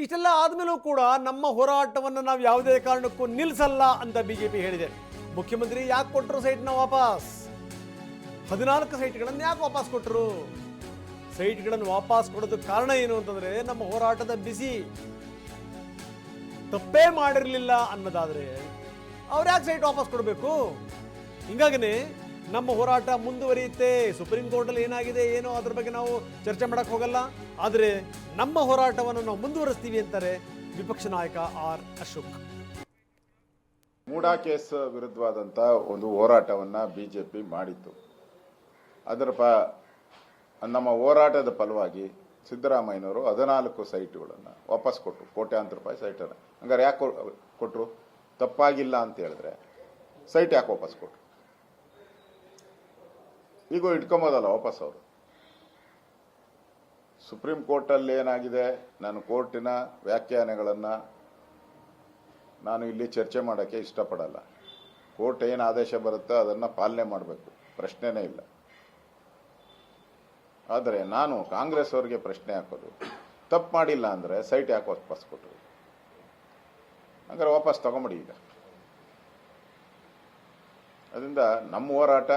ಇಷ್ಟೆಲ್ಲ ಆದಮೇಲೂ ಕೂಡ ನಮ್ಮ ಹೋರಾಟವನ್ನು ನಾವು ಯಾವುದೇ ಕಾರಣಕ್ಕೂ ನಿಲ್ಲಿಸಲ್ಲ ಅಂತ ಬಿಜೆಪಿ ಹೇಳಿದೆ. ಮುಖ್ಯಮಂತ್ರಿ ಯಾಕೆ ಕೊಟ್ಟರು ಸೈಟ್ನ ವಾಪಸ್? 14 ಸೈಟ್ಗಳನ್ನು ಯಾಕೆ ವಾಪಸ್ ಕೊಟ್ಟರು? ಸೈಟ್ಗಳನ್ನು ವಾಪಸ್ ಕೊಡೋದಕ್ಕೆ ಕಾರಣ ಏನು ಅಂತಂದ್ರೆ ನಮ್ಮ ಹೋರಾಟದ ಬಿಸಿ. ತಪ್ಪೇ ಮಾಡಿರಲಿಲ್ಲ ಅನ್ನೋದಾದ್ರೆ ಅವ್ರು ಯಾಕೆ ಸೈಟ್ ವಾಪಸ್ ಕೊಡಬೇಕು? ಹಿಂಗಾಗನೇ ನಮ್ಮ ಹೋರಾಟ ಮುಂದುವರಿಯುತ್ತೆ. ಸುಪ್ರೀಂ ಕೋರ್ಟಲ್ಲಿ ಏನಾಗಿದೆ ಏನೋ ಅದ್ರ ಬಗ್ಗೆ ನಾವು ಚರ್ಚೆ ಮಾಡಕ್ಕೆ ಹೋಗಲ್ಲ, ಆದರೆ ನಮ್ಮ ಹೋರಾಟವನ್ನು ನಾವು ಮುಂದುವರಿಸ್ತೀವಿ ಅಂತಾರೆ ವಿಪಕ್ಷ ನಾಯಕ ಆರ್ ಅಶೋಕ್. ಮೂಡಾ ಕೇಸ್ ವಿರುದ್ಧವಾದಂಥ ಒಂದು ಹೋರಾಟವನ್ನು ಬಿಜೆಪಿ ಮಾಡಿತ್ತು. ನಮ್ಮ ಹೋರಾಟದ ಫಲವಾಗಿ ಸಿದ್ದರಾಮಯ್ಯನವರು 14 ಸೈಟ್ಗಳನ್ನು ವಾಪಸ್ ಕೊಟ್ಟರು. ಕೋಟ್ಯಾಂತರ ರೂಪಾಯಿ ಸೈಟನ್ನು. ಹಂಗಾರೆ ಯಾಕೆ ಕೊಟ್ಟರು? ತಪ್ಪಾಗಿಲ್ಲ ಅಂತ ಹೇಳಿದ್ರೆ ಸೈಟ್ ಯಾಕೆ ವಾಪಸ್ ಕೊಟ್ಟರು? ಈಗ ಇಟ್ಕೊಂಬೋದಲ್ಲ ವಾಪಸ್ ಅವರು. ಸುಪ್ರೀಂ ಕೋರ್ಟಲ್ಲಿ ಏನಾಗಿದೆ, ನಾನು ಕೋರ್ಟಿನ ವ್ಯಾಖ್ಯಾನಗಳನ್ನು ನಾನು ಇಲ್ಲಿ ಚರ್ಚೆ ಮಾಡೋಕ್ಕೆ ಇಷ್ಟಪಡಲ್ಲ. ಕೋರ್ಟ್ ಏನು ಆದೇಶ ಬರುತ್ತೋ ಅದನ್ನು ಪಾಲನೆ ಮಾಡಬೇಕು, ಪ್ರಶ್ನೆನೇ ಇಲ್ಲ. ಆದರೆ ನಾನು ಕಾಂಗ್ರೆಸ್ ಅವರಿಗೆ ಪ್ರಶ್ನೆ ಹಾಕೋದು, ತಪ್ಪು ಮಾಡಿಲ್ಲ ಅಂದರೆ ಸೈಟ್ ಯಾಕೆ ವಾಪಸ್ ಕೊಟ್ಟರು? ಹಂಗಾರೆ ವಾಪಸ್ ತಗೊಂಬಿಡಿ. ಈಗ ಅದರಿಂದ ನಮ್ಮ ಹೋರಾಟ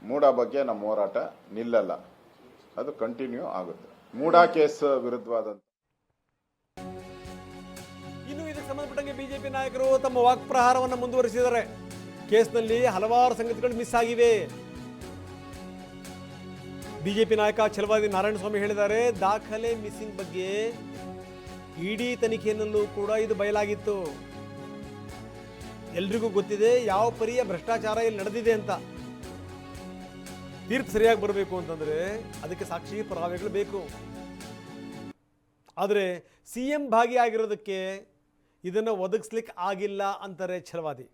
ಮೂಡಾ ಬಗ್ಗೆ ನಮ್ಮ ಹೋರಾಟ ನಿಲ್ಲಲ್ಲ, ಅದು ಕಂಟಿನ್ಯೂ ಆಗುತ್ತೆ. ಮೂಡಾ ಕೇಸ್ ವಿರುದ್ಧವಾದಂಥ ಇನ್ನು ಇದಕ್ಕೆ ಸಂಬಂಧಪಟ್ಟಂಗೆ ಬಿಜೆಪಿ ನಾಯಕರು ತಮ್ಮ ವಾಕ್ಪ್ರಹಾರವನ್ನು ಮುಂದುವರಿಸಿದ್ದಾರೆ. ಕೇಸ್ನಲ್ಲಿ ಹಲವಾರು ಸಂಗತಿಗಳು ಮಿಸ್ ಆಗಿವೆ. ಬಿಜೆಪಿ ನಾಯಕ ಛಲವಾದಿ ನಾರಾಯಣಸ್ವಾಮಿ ಹೇಳಿದ್ದಾರೆ, ದಾಖಲೆ ಮಿಸ್ಸಿಂಗ್ ಬಗ್ಗೆ ಇಡಿ ತನಿಖೆಯಲ್ಲೂ ಕೂಡ ಇದು ಬಯಲಾಗಿತ್ತು. ಎಲ್ರಿಗೂ ಗೊತ್ತಿದೆ ಯಾವ ಪರಿಯ ಭ್ರಷ್ಟಾಚಾರ ಇಲ್ಲಿ ನಡೆದಿದೆ ಅಂತ. ತೀರ್ಪು ಸರಿಯಾಗಿ ಬರಬೇಕು ಅಂತಂದ್ರೆ ಅದಕ್ಕೆ ಸಾಕ್ಷಿ ಪುರಾವೆಗಳು ಬೇಕು. ಆದರೆ ಸಿಎಂ ಭಾಗಿಯಾಗಿರೋದಕ್ಕೆ ಇದನ್ನು ಒದಗಿಸ್ಲಿಕ್ಕೆ ಆಗಿಲ್ಲ ಅಂತಾರೆ ಛಲವಾದಿ.